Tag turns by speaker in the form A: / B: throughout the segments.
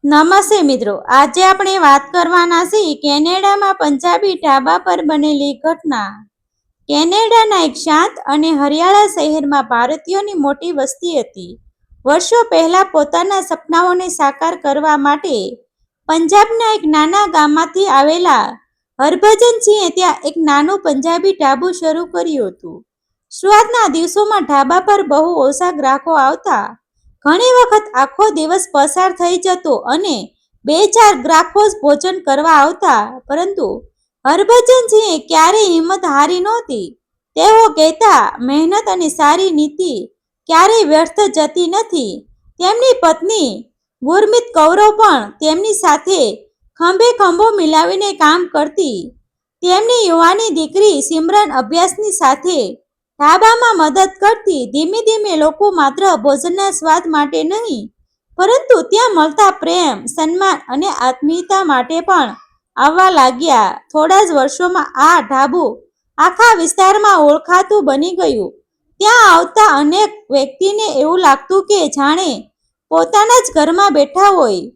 A: નમસ્તે મિત્રો, આજે આપણે વાત કરવાના છીએ કેનેડામાં પંજાબી ઢાબા પર બનેલી ઘટના। કેનેડાના એક શાંત અને હરિયાળા શહેરમાં ભારતીયોની મોટી વસ્તી હતી। વર્ષો પહેલા પોતાના સપનાઓને સાકાર કરવા માટે પંજાબના એક નાના ગામમાંથી આવેલા હરભજનસિંહે ત્યાં એક નાનું પંજાબી ઢાબું શરૂ કર્યું હતું। શરૂઆતના દિવસોમાં ઢાબા પર બહુ ઓછા ગ્રાહકો આવતા। ઘણી વખત આખો દિવસ પસાર થઈ જતો અને 2-4 ગ્રાહકો જ ભોજન કરવા આવતા, પરંતુ હરભજનસિંહે ક્યારેય હિંમત હારી નહોતી। તેઓ કહેતા, મહેનત અને સારી નીતિ ક્યારેય વ્યર્થ જતી નથી। તેમની પત્ની ગુરમીત કૌર પણ તેમની સાથે ખભે ખભો મિલાવીને કામ કરતી। તેમની યુવાની દીકરી સિમરન અભ્યાસની સાથે ઢાબામાં મદદ કરતી। ધીમે ધીમે લોકો માત્ર ભોજનના સ્વાદ માટે નહીં, પરંતુ ત્યાં મળતા પ્રેમ, સન્માન અને આત્મીયતા માટે પણ આવવા લાગ્યા। થોડા જ વર્ષોમાં આ ઢાબું આખા વિસ્તારમાં ઓળખાતું બની ગયું। ત્યાં આવતા અનેક વ્યક્તિને એવું લાગતું કે જાણે પોતાના જ ઘરમાં બેઠા હોય।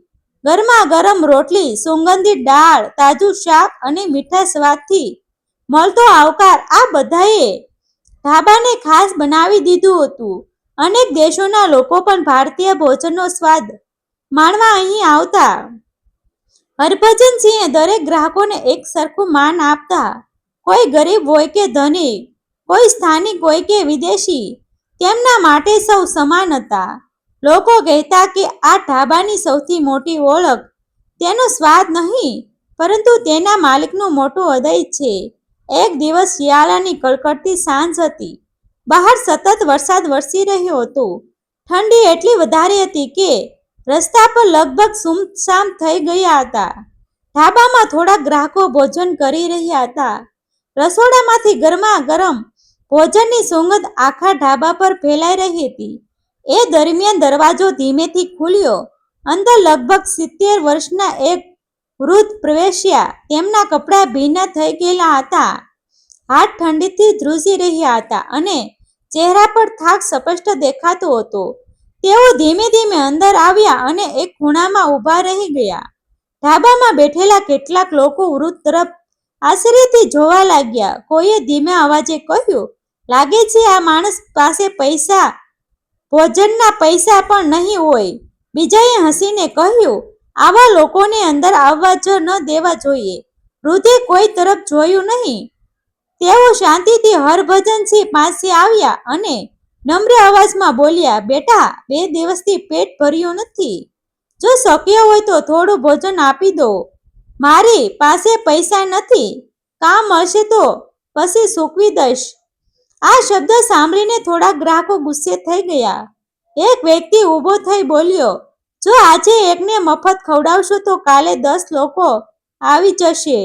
A: ગરમા ગરમ રોટલી, સુગંધિત દાળ, તાજું શાક અને મીઠા સ્વાદથી મળતો આવકાર, આ બધાએ ઢાબાને ખાસ બનાવી દીધું હતું। અનેક દેશોના લોકો પણ ભારતીય ભોજનનો સ્વાદ માણવા અહીં આવતા। હરભજનસિંહે દરેક ગ્રાહકોને એક સરખું માન આપતા। કોઈ ગરીબ હોય કે ધનિક, કોઈ સ્થાનિક હોય કે વિદેશી, તેમના માટે સૌ સમાન હતા। લોકો કહેતા કે આ ઢાબાની સૌથી મોટી ઓળખ તેનો સ્વાદ નહીં, પરંતુ તેના માલિકનું મોટું હૃદય છે। એક દિવસ શિયાળાની કડકડતી સાંજ હતી। બહાર સતત વરસાદ વરસી રહ્યો હતો। ઠંડી એટલી વધારે હતી કે રસ્તા પર લગભગ સૂમસામ થઈ ગયા હતા। ઢાબામાં થોડા ગ્રાહકો ભોજન કરી રહ્યા હતા। રસોડામાંથી ગરમા ગરમ ભોજનની સુગંધ આખા ઢાબા પર ફેલાઈ રહી હતી। એ દરમિયાન દરવાજો ધીમેથી ખુલ્યો। અંદર લગભગ 70 વર્ષના એક વૃદ્ધ પ્રવેશ્યા। તેમના કપડાં ભીના થઈ ગયેલા હતા, હાથ ઠંડીથી ધ્રુજી રહ્યા હતા અને ચહેરા પર થાક સ્પષ્ટ દેખાતો હતો। તેઓ ધીમે ધીમે અંદર આવ્યા અને એક ખૂણામાં ઊભા રહી ગયા। ઢાબામાં બેઠેલા કેટલાક લોકો વૃદ્ધ તરફ આશ્ચર્યથી જોવા લાગ્યા। કોઈએ ધીમા અવાજે કહ્યું, લાગે છે આ માણસ પાસે ભોજનના પૈસા પણ નહીં હોય। બીજાએ હસીને કહ્યું, આવા લોકોને અંદર આવવા જ ન દેવા જોઈએ। વૃદ્ધે કોઈ તરફ જોયું નહીં। તેઓ શાંતિથી હરભજનસિંહ પાસે આવ્યા અને નમ્ર અવાજમાં બોલ્યા, બેટા, 2 દિવસથી પેટ ભર્યું નથી। જો શક્ય હોય તો થોડું ભોજન આપી દો। મારી પાસે પૈસા નથી, કામ મળશે તો પછી ચૂકવી દઈશ। આ શબ્દ સાંભળીને થોડા ગ્રાહકો ગુસ્સે થઈ ગયા। એક વ્યક્તિ ઊભો થઈ બોલ્યો, જો આજે એકને મફત ખવડાવશો તો કાલે 10 લોકો આવી જશે।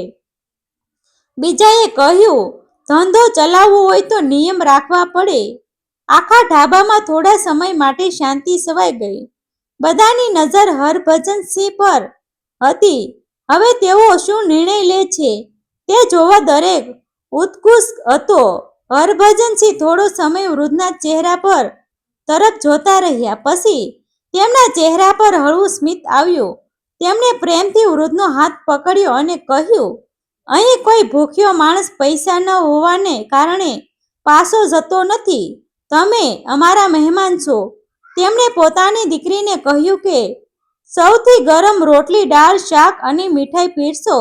A: બીજાએ કહ્યું, ધંધો ચલાવવો હોય તો નિયમ રાખવા પડે। આખા ઢાબામાં થોડા સમય માટે શાંતિ છવાઈ ગઈ। બધાની નજર હરભજનસિંહ પર હતી। હવે તેઓ શું નિર્ણય લે છે તે જોવા દરેક ઉત્સુક હતો। હરભજનસિંહ થોડો સમય વૃદ્ધના ચહેરા પર તરફ જોતા રહ્યા। પછી તેમના ચહેરા પર હળવું સ્મિત આવ્યું। તેમણે પ્રેમથી વૃદ્ધનો હાથ પકડ્યો અને કહ્યું, અહીં કોઈ ભૂખ્યો માણસ પૈસા ન હોવાને કારણે પાછો જતો નથી। તમે અમારા મહેમાન છો। તેમણે પોતાની દીકરીને કહ્યું કે સૌથી ગરમ રોટલી, દાળ, શાક અને મીઠાઈ પીરસો।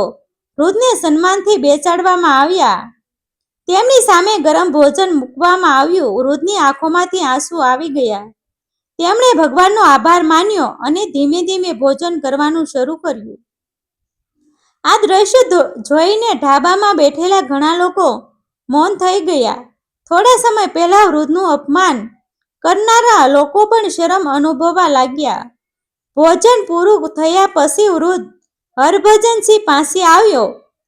A: વૃદ્ધને સન્માનથી બેસાડવામાં આવ્યા। તેમની સામે ગરમ ભોજન મૂકવામાં આવ્યું। વૃદ્ધની આંખોમાંથી આંસુ આવી ગયા। તેમણે ભગવાનનો આભાર માન્યો અને ધીમે ધીમે ભોજન કરવાનું શરૂ કર્યું। આ દ્રશ્ય જોઈને ઢાબામાં બેઠેલા ઘણા લોકો મૌન થઈ ગયા। થોડા સમય પહેલા વૃદ્ધનું અપમાન કરનારા લોકો પણ શરમ અનુભવવા લાગ્યા। ભોજન પૂરું થયા પછી વૃદ્ધ હરભજનસિંહ પાસે આવ્યો।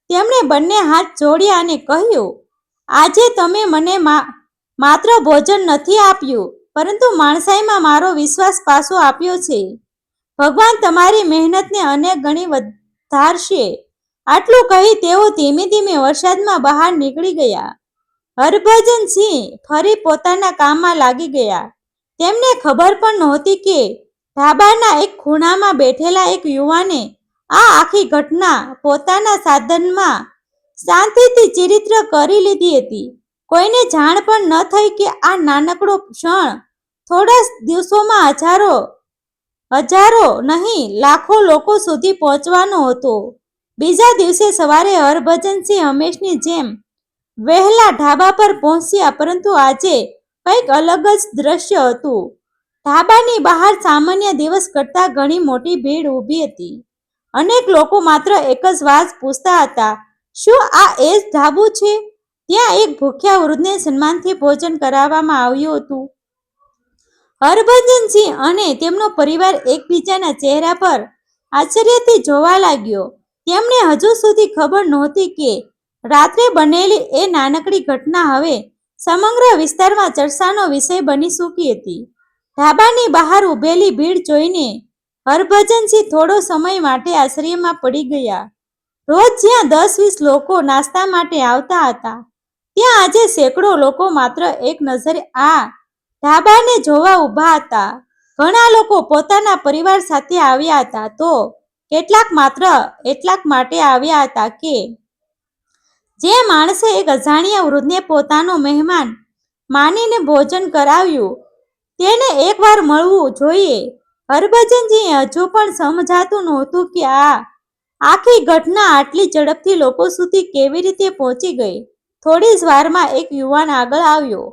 A: તેમણે બંને હાથ જોડ્યા અને કહ્યું, આજે તમે મને માત્ર ભોજન નથી આપ્યું, પરંતુ માણસાઈમાં મારો વિશ્વાસ પાછો આપ્યો છે। ભગવાન તમારી મહેનતને અનેક ગણી વધારશે। આટલું કહી તેઓ ધીમે ધીમે વરસાદમાં બહાર નીકળી ગયા। હરભજનસિંહ ફરી પોતાના કામમાં લાગી ગયા। તેમને ખબર પણ નહોતી કે ઢાબાના એક ખૂણામાં બેઠેલા એક યુવાને આ આખી ઘટના પોતાના સાધનમાં શાંતિથી ચરિત્ર કરી લીધી હતી. કોઈને જાણ પણ ન થઈ કે આ નાનકડો ક્ષણ થોડા દિવસોમાં હજારો નહીં લાખો લોકો સુધી પહોંચવાનો હતો. બીજા દિવસે સવારે હરભજનસિંહ હંમેશની જેમ વહેલા ઢાબા પર પહોંચ્યા, પરંતુ આજે કંઈક અલગ જ દ્રશ્ય હતું. ઢાબાની બહાર સામાન્ય દિવસ કરતાં ઘણી મોટી ભીડ ઊભી હતી. અનેક લોકો માત્ર એક જ વાત પૂછતા હતા, શું આ એ જ ઢાબું છે? ત્યાં એક ભૂખ્યા વૃદ્ધને સન્માનથી ભોજન કરાવવામાં આવ્યું હતું. હરભજનસિંહ અને તેમનો પરિવાર એકબીજાના ચહેરા પર આશ્ચર્યથી જોવા લાગ્યો. તેમને હજુ સુધી ખબર નહોતી કે રાત્રે બનેલી એ નાનકડી ઘટના હવે સમગ્ર વિસ્તારમાં ચર્ચાનો વિષય બની ચૂકી હતી. ઢાબાની બહાર ઊભેલી ભીડ જોઈને હરભજનસિંહ થોડો સમય માટે આશ્ચર્યમાં પડી ગયા. રોજ જ્યાં 10-20 લોકો નાસ્તા માટે આવતા હતા, ત્યાં આજે સેંકડો લોકો માત્ર એક નજરે આ ઢાબાને જોવા ઊભા હતા. ઘણા લોકો પોતાના પરિવાર સાથે આવ્યા હતા, તો કેટલાક માત્ર એટલા માટે આવ્યા હતા કે જે માણસે એક અજાણ્યા વૃદ્ધને પોતાનો મહેમાન માનીને ભોજન કરાવ્યું, તેને એકવાર મળવું જોઈએ. હરભજનસિંહે હજુ પણ સમજાતું નહોતું કે આ આખી ઘટના આટલી ઝડપથી લોકો સુધી કેવી રીતે પહોંચી ગઈ. થોડી જ વારમાં એક યુવાન આગળ આવ્યો.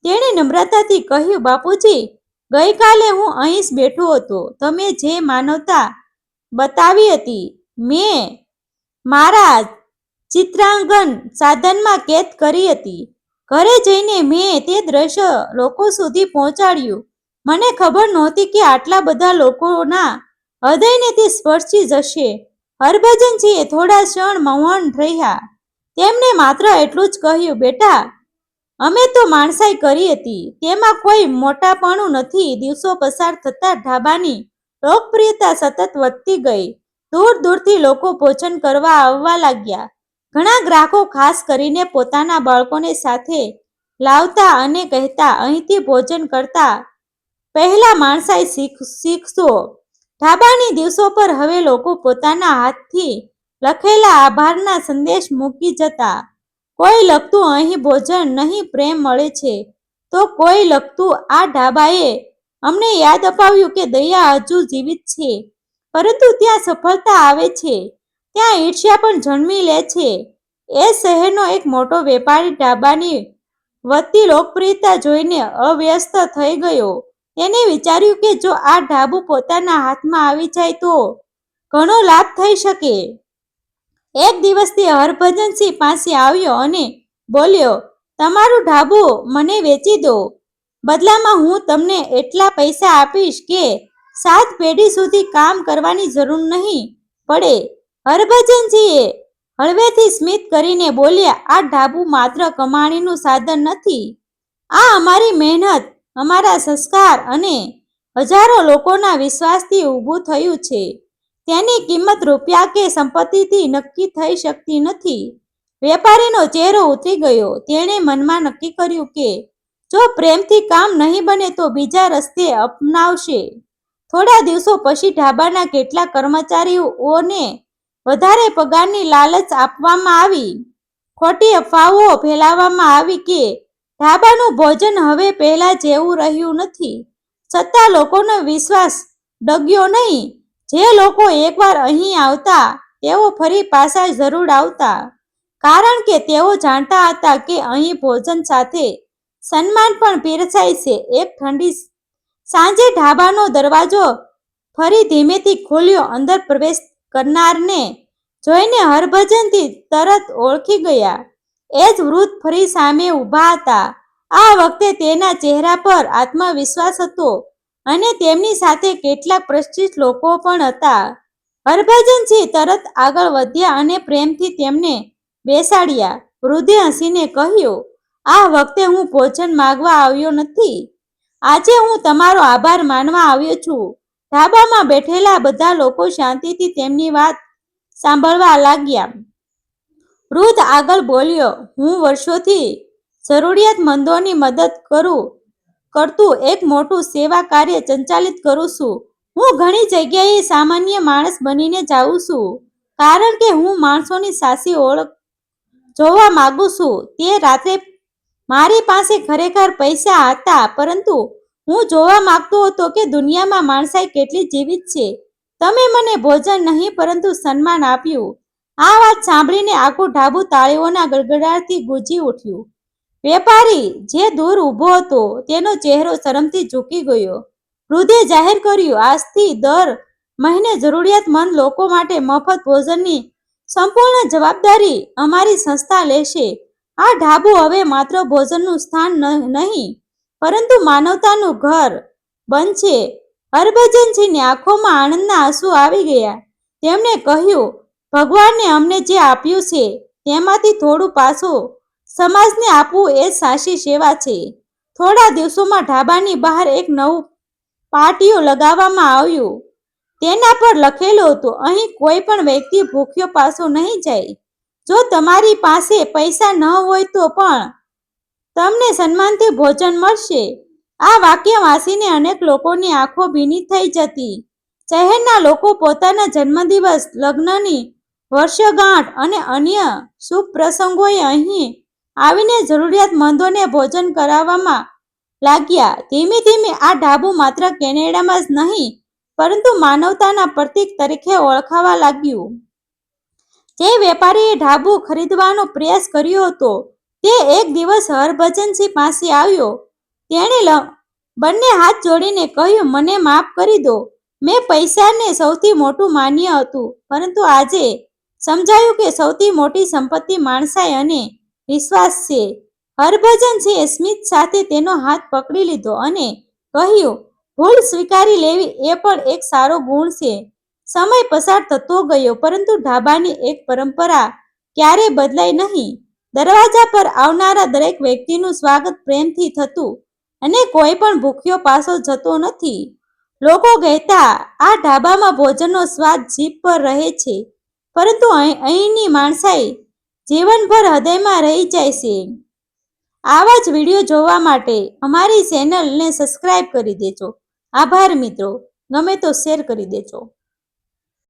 A: તેણે નમ્રતાથી કહ્યું, બાપુજી, ગઈકાલે હું અહીં જ બેઠો હતો. તમે જે માનવતા બતાવી હતી, મેં મારા ચિત્રાંકન સાધનમાં કેદ કરી હતી. ઘરે જઈને મેં તે દ્રશ્ય લોકો સુધી પહોંચાડ્યું. મને ખબર નહોતી કે આટલા બધા લોકોના હૃદયને તે સ્પર્શી જશે. હરભજનસિંહે થોડા ક્ષણ મૌન રહ્યા. તેમણે માત્ર એટલું જ કહ્યું, બેટા, અમે તો માણસાઈ કરી હતી, તેમાં કોઈ મોટાપણું નથી. દિવસો પસાર થતાં ઢાબાની લોકપ્રિયતા સતત વધતી ગઈ. દૂર દૂરથી લોકો ભોજન કરવા આવવા લાગ્યા. ઘણા ગ્રાહકો ખાસ કરીને પોતાના બાળકોને સાથે લાવતા અને કહેતા, અહીંથી ભોજન કરતા પહેલા માણસાઈ શીખશો. ઢાબાની દિવસો પર હવે લોકો પોતાના હાથથી લખેલા આભારના સંદેશ મૂકી જતા. કોઈ લખતું, અહીં ભોજન નહીં પ્રેમ મળે છે, તો કોઈ લખતું, આ ઢાબાએ અમને યાદ અપાવ્યું કે દયા હજુ જીવિત છે. પરંતુ ત્યાં સફળતા આવે છે, ત્યાં ઈર્ષ્યા પણ જન્મી લે છે. એ શહેરનો એક મોટો વેપારી ઢાબાની વધતી લોકપ્રિયતા જોઈને અવ્યસ્ત થઈ ગયો. તેને વિચાર્યું કે જો આ ઢાબું પોતાના હાથમાં આવી જાય તો ઘણો લાભ થઈ શકે. એક દિવસ તે હરભજનસિંહ પાસે આવ્યો અને બોલ્યો, તમારું ઢાબું મને વેચી દો. બદલામાં હું તમને એટલા પૈસા આપીશ કે 7 પેઢી સુધી કામ કરવાની જરૂર નહીં પડે. હરભજનસિંહે હળવેથી સ્મિત કરીને બોલ્યા, આ ઢાબું માત્ર કમાણીનું સાધન નથી. આ અમારી મહેનત, અમારા સંસ્કાર અને હજારો લોકોના વિશ્વાસથી ઊભું થયું છે. તેની કિંમત રૂપિયા કે સંપત્તિથી નક્કી થઈ શકતી નથી. વેપારીનો ચહેરો ઉતરી ગયો. તેણે મનમાં નક્કી કર્યું કે જો પ્રેમથી કામ નહીં બને તો બીજા રસ્તે અપનાવશે. થોડા દિવસો પછી ઢાબાના કેટલાક કર્મચારીઓને વધારે પગારની લાલચ આપવામાં આવી. ખોટી અફવાઓ ફેલાવવામાં આવી કે ઢાબાનું ભોજન હવે પહેલા જેવું રહ્યું નથી. છતાં લોકોનો વિશ્વાસ ડગ્યો નહીં. જે લોકો એકવાર અહીં આવતા, તેઓ ફરી પાછા જરૂર આવતા, કારણ કે તેઓ જાણતા હતા કે અહીં ભોજન સાથે સન્માન પણ પીરસાય છે. એક ઠંડી સાંજે ઢાબાનો દરવાજો ફરી ધીમેથી ખુલ્યો. અંદર પ્રવેશ કરનારને જોઈને હરભજનસિંહ તરત ઓળખી ગયા. એ જ વૃદ્ધ ફરી સામે ઊભા હતા. આ વખતે તેના ચહેરા પર આત્મવિશ્વાસ હતો અને તેમની સાથે કેટલાક પ્રતિષ્ઠિત લોકો પણ હતા. હરભજનસિંહ તરત આગળ વધ્યા અને પ્રેમથી તેમને બેસાડ્યા. વૃદ્ધે હસીને કહ્યું, આ વખતે હું ભોજન માંગવા આવ્યો નથી. આજે હું તમારો આભાર માનવા આવ્યો છું. ઢાબામાં બેઠેલા બધા લોકો શાંતિથી તેમની વાત સાંભળવા લાગ્યા. વૃદ્ધ આગળ બોલ્યો, હું વર્ષોથી જરૂરિયાતમંદોની મદદ કરતું એક મોટું સેવા કાર્ય સંચાલિત કરું છું. હું ઘણી જગ્યાએ સામાન્ય માણસ બનીને જાઉં છું, કારણ કે હું માણસોની સાચી ઓળખ જોવા માંગુ છું. તે રાત્રે મારી પાસે ખરેખર પૈસા હતા, પરંતુ હું જોવા માંગતો હતો કે દુનિયામાં માણસાઈ કેટલી જીવિત છે. તમે મને ભોજન નહીં પરંતુ સન્માન આપ્યું. આ વાત સાંભળીને આખું ઢાબુ તાળીઓના ગડગડાટથી ગુંજી ઉઠ્યું. વેપારી જે દૂર ઊભો હતો તેનો ચહેરો શરમથી ઝૂકી ગયો. વૃદ્ધે જાહેર કર્યું, આજથી દર મહિને જરૂરિયાતમંદ લોકો માટે મફત ભોજનની સંપૂર્ણ જવાબદારી અમારી સંસ્થા લેશે. આ ઢાબુ હવે માત્ર ભોજનનું સ્થાન નહીં, પરંતુ માનવતાનું ઘર બનશે. હરભજનસિંહની આંખોમાં આનંદના આંસુ આવી ગયા. તેમણે કહ્યું, ભગવાને અમને જે આપ્યું છે તેમાંથી થોડું પાછું સમાજને આપવું એ સાચી સેવા છે. થોડા દિવસોમાં ઢાબાની બહાર એક નવું પાટિયું લગાવવામાં આવ્યું. તેના પર લખેલું હતું, અહીં કોઈ પણ વ્યક્તિ ભૂખ્યો પાછો નહીં જાય. જો તમારી પાસે પૈસા ન હોય તો પણ તમને સન્માનથી ભોજન મળશે. આ વાક્ય વાંચીને અનેક લોકોની આંખો ભીની થઈ જતી. શહેરના લોકો પોતાના જન્મદિવસ, લગ્નની વર્ષગાંઠ અને અન્ય શુભ પ્રસંગોએ અહીં આવીને જરૂરિયાતમંદોને ભોજન કરાવવામાં લાગ્યા. ધીમે ધીમે આ ઢાબુ માત્ર કેનેડામાં જ નહીં, પરંતુ માનવતાના પ્રતીક તરીકે ઓળખાવા લાગ્યું. જે વેપારીએ ઢાબુ ખરીદવાનો પ્રયાસ કર્યો હતો તે એક દિવસ હરભજનસિંહ પાસે આવ્યો. તેણે બંને હાથ જોડીને કહ્યું, મને માફ કરી દો. મેં પૈસાને સૌથી મોટું માન્ય હતું, પરંતુ આજે સમજાયું કે સૌથી મોટી સંપત્તિ માણસાઈ અને વિશ્વાસ છે. હરભજનસિંહે સ્મિત સાથે તેનો હાથ પકડી લીધો અને કહ્યું, ભૂલ સ્વીકારી લેવી એ પણ એક સારો ગુણ છે. સમય પસાર થતો ગયો, પરંતુ ઢાબાની એક પરંપરા ક્યારેય બદલાઈ નહીં. દરવાજા પર આવનારા દરેક વ્યક્તિનું સ્વાગત પ્રેમથી થતું અને કોઈ પણ ભૂખ્યો પાછો જતો નથી. લોકો કહેતા, આ ઢાબામાં ભોજનનો સ્વાદ જીભ પર રહે છે, પરંતુ અહીંની માણસાઈ જીવનભર હૃદયમાં રહી જાય છે. આવા જ વિડીયો જોવા માટે અમારી ચેનલને સબસ્ક્રાઇબ કરી દેજો. આભાર મિત્રો. ગમે તો શેર કરી દેજો.